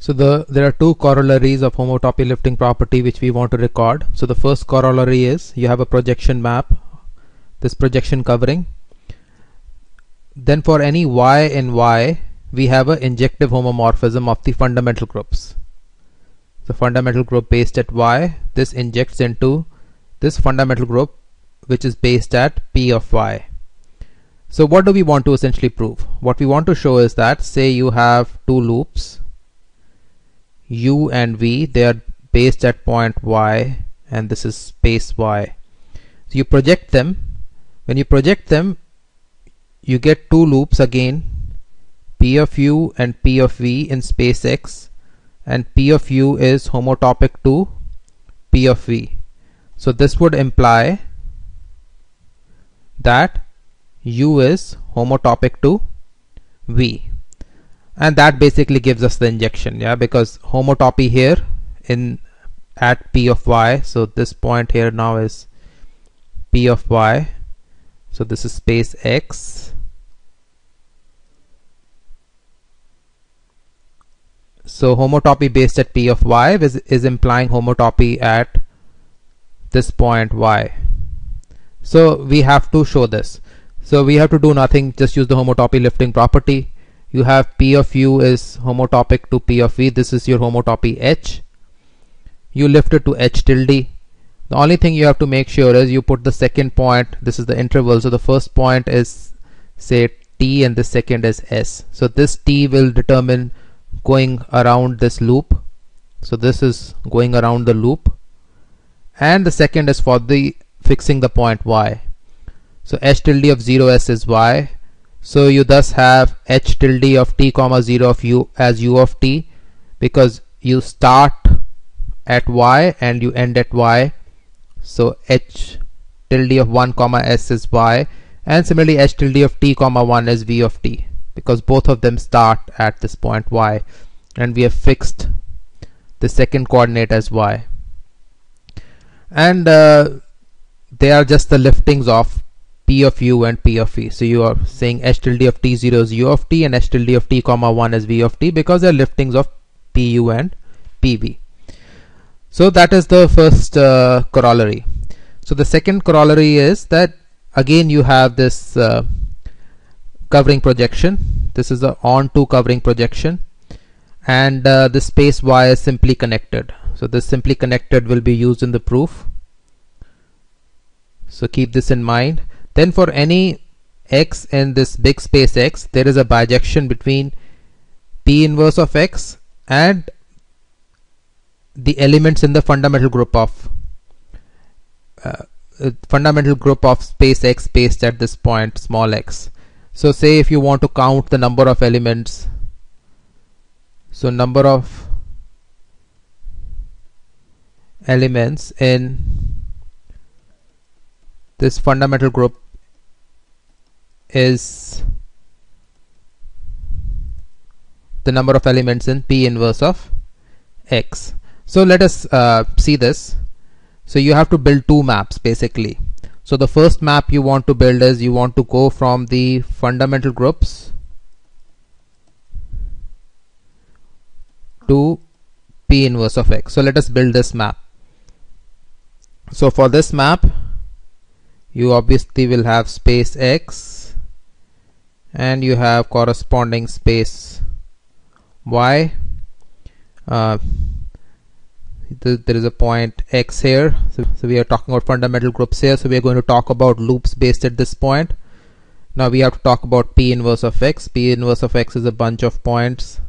So there are two corollaries of homotopy lifting property which we want to record. So the first corollary is you have a projection map, this projection covering. Then for any y in y, we have an injective homomorphism of the fundamental groups. The fundamental group based at y, this injects into this fundamental group which is based at p of y. So what do we want to essentially prove? What we want to show is that, say you have two loops, u and v, they are based at point y, and this is space y. So you project them. When you project them, you get two loops again, p of u and p of v in space x, and p of u is homotopic to p of v. So this would imply that u is homotopic to v, and that basically gives us the injection, yeah, because homotopy here in at p of y, so this point here now is p of y, so this is space x. So homotopy based at p of y is implying homotopy at this point y. So we have to show this. So we have to do nothing, just use the homotopy lifting property. You have p of u is homotopic to p of v. This is your homotopy h. You lift it to h tilde. The only thing you have to make sure is you put the second point, this is the interval, so the first point is say t and the second is s. So this t will determine going around this loop. So this is going around the loop, and the second is for the fixing the point y. So h tilde of 0s is y. So you thus have h tilde of t comma 0 of u as u of t, because you start at y and you end at y. So h tilde of 1 comma s is y, and similarly h tilde of t comma 1 is v of t, because both of them start at this point y, and we have fixed the second coordinate as y. And they are just the liftings of p of u and p of v. So you are saying h tilde of t0 is u of t and h tilde of t comma 1 is v of t, because they are liftings of pu and pv. So that is the first corollary. So the second corollary is that again you have this covering projection. This is the onto covering projection, and the space y is simply connected. So this simply connected will be used in the proof. So keep this in mind. Then for any x in this big space X, there is a bijection between p inverse of x and the elements in the fundamental group of space X based at this point small x. So say if you want to count the number of elements, so number of elements in this fundamental group is the number of elements in p inverse of x. So let us see this. So you have to build two maps basically. So the first map you want to build is you want to go from the fundamental groups to p inverse of x. So let us build this map. So for this map, you obviously will have space x and you have corresponding space y. There is a point x here. So we are talking about fundamental groups here. So we are going to talk about loops based at this point. Now we have to talk about p inverse of x. P inverse of x is a bunch of points.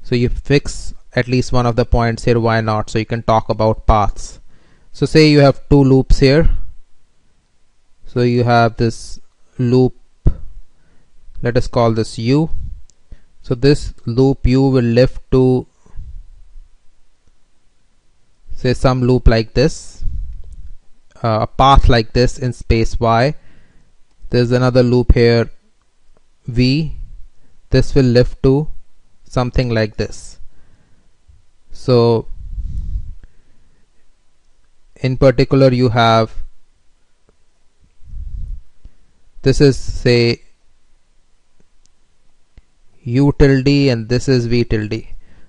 So you fix at least one of the points here, why not? So you can talk about paths. So say you have two loops here. So you have this loop, let us call this u. So this loop u will lift to say some loop like this, a path like this in space y. There's another loop here v. This will lift to something like this. So in particular you have, this is say u tilde and this is v tilde.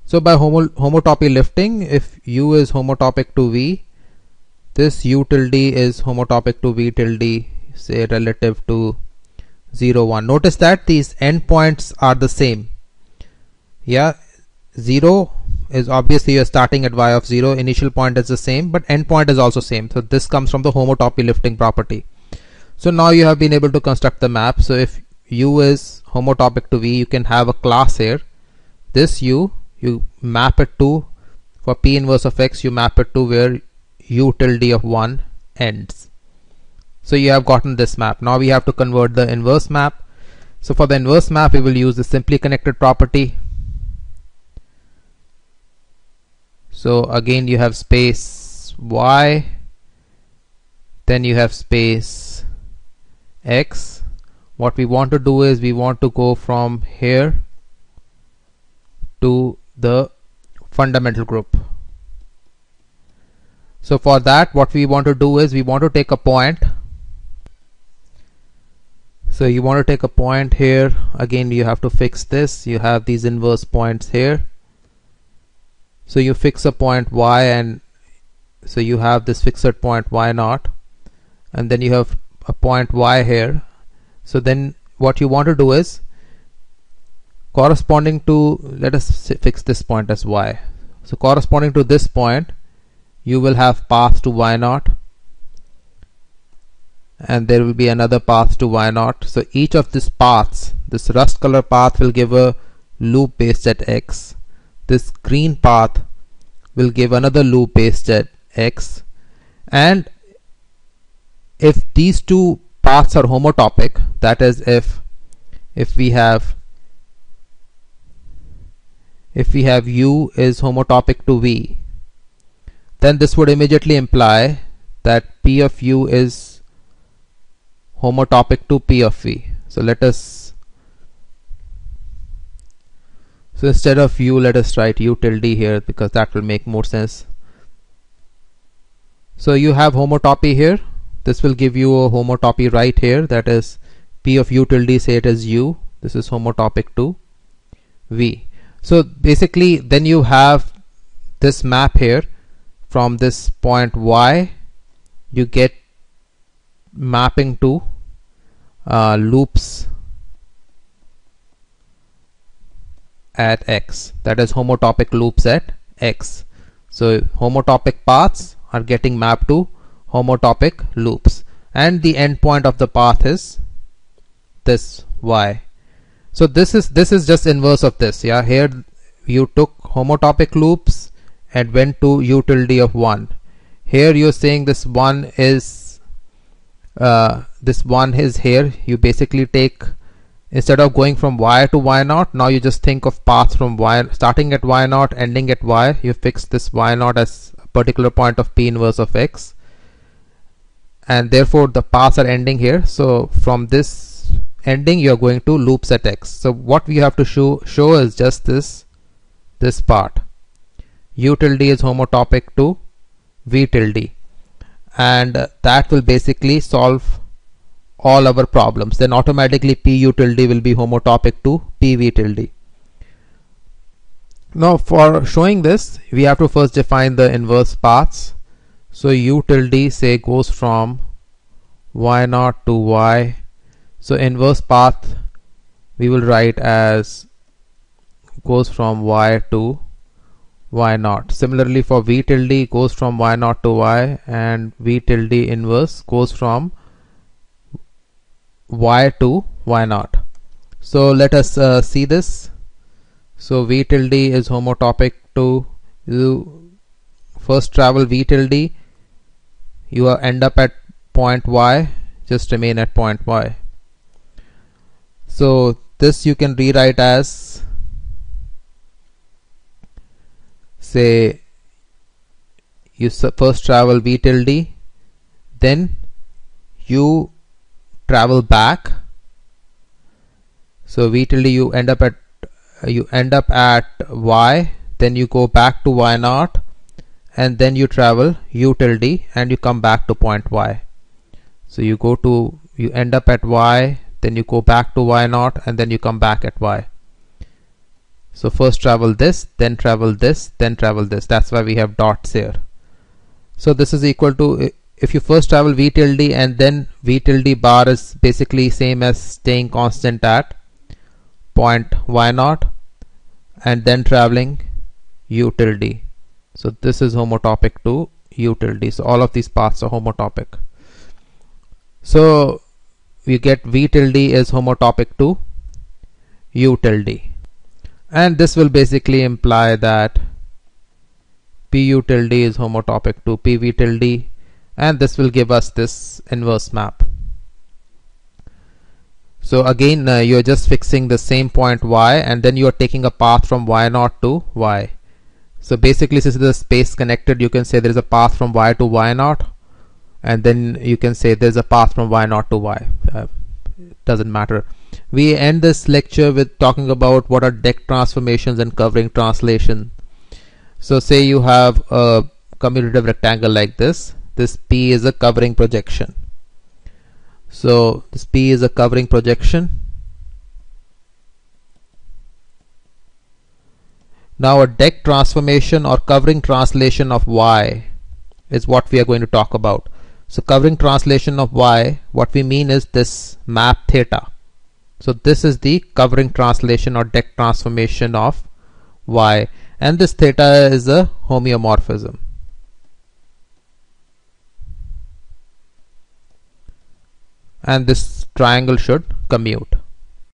So by homotopy lifting, if u is homotopic to v, this u tilde is homotopic to v tilde, say relative to 0, 1. Notice that these endpoints are the same. Yeah, 0 is obviously you're starting at y of 0, initial point is the same, but endpoint is also same. So this comes from the homotopy lifting property. So now you have been able to construct the map. So if u is homotopic to v, you can have a class here. This u, you map it to, for p inverse of x, you map it to where u tilde of 1 ends. So you have gotten this map. Now we have to convert the inverse map. So for the inverse map, we will use the simply connected property. So again, you have space y, then you have space x. What we want to do is we want to go from here to the fundamental group. So for that, what we want to do is we want to take a point. So you want to take a point here. Again, you have to fix this. You have these inverse points here. So you fix a point y, and so you have this fixed point y naught, and then you have a point y here. So then what you want to do is corresponding to, let us fix this point as y. So corresponding to this point, you will have path to y naught, and there will be another path to y naught. So each of these paths, this rust color path will give a loop based at x. This green path will give another loop based at x, and if these two paths are homotopic, that is if we have u is homotopic to v, then this would immediately imply that p of u is homotopic to p of v. So let us, so instead of u, let us write u tilde here, because that will make more sense. So you have homotopy here. This will give you a homotopy right here, that is p of u tilde, say it is u. This is homotopic to v. So basically then you have this map here. From this point y, you get mapping to loops at x, that is homotopic loops at x. So homotopic paths are getting mapped to homotopic loops, and the endpoint of the path is this y. So this is just inverse of this. Yeah, here you took homotopic loops and went to u tilde of 1. Here you're saying this one is here. You basically take, instead of going from y to y naught, now you just think of paths from y, starting at y naught, ending at y. You fix this y naught as a particular point of p inverse of x, and therefore the paths are ending here. So from this ending, you are going to loops at x. So what we have to show is just this part. U tilde is homotopic to v tilde, and that will basically solve all our problems. Then automatically p u tilde will be homotopic to p v tilde. Now for showing this, we have to first define the inverse paths. So u tilde, say, goes from y naught to y. So inverse path we will write as goes from y to y naught. Similarly for v tilde, goes from y naught to y, and v tilde inverse goes from y to y naught. So let us see this. So v tilde is homotopic to, you first travel v tilde, you end up at point y, just remain at point y. So this you can rewrite as, say, you first travel v tilde, then you travel back. So v tilde, you end up at y, then you go back to y naught, and then you travel u tilde and you come back to point y. So you end up at y, then you go back to y naught, and then you come back at y. So first travel this, then travel this, then travel this. That's why we have dots here. So this is equal to, if you first travel v tilde and then v tilde bar is basically same as staying constant at point y0 and then traveling u tilde. So this is homotopic to u tilde. So all of these paths are homotopic. So we get v tilde is homotopic to u tilde. And this will basically imply that pu tilde is homotopic to pv tilde, and this will give us this inverse map. So again, you're just fixing the same point y, and then you're taking a path from y0 to y. So basically, since the space connected, you can say there is a path from y to y0, and then you can say there's a path from y0 to y. It doesn't matter. We end this lecture with talking about what are deck transformations and covering translation. So say you have a commutative rectangle like this. This P is a covering projection. So this P is a covering projection. Now a deck transformation or covering translation of Y is what we are going to talk about. So covering translation of Y, what we mean is this map theta. So this is the covering translation or deck transformation of Y, and this theta is a homeomorphism. And this triangle should commute.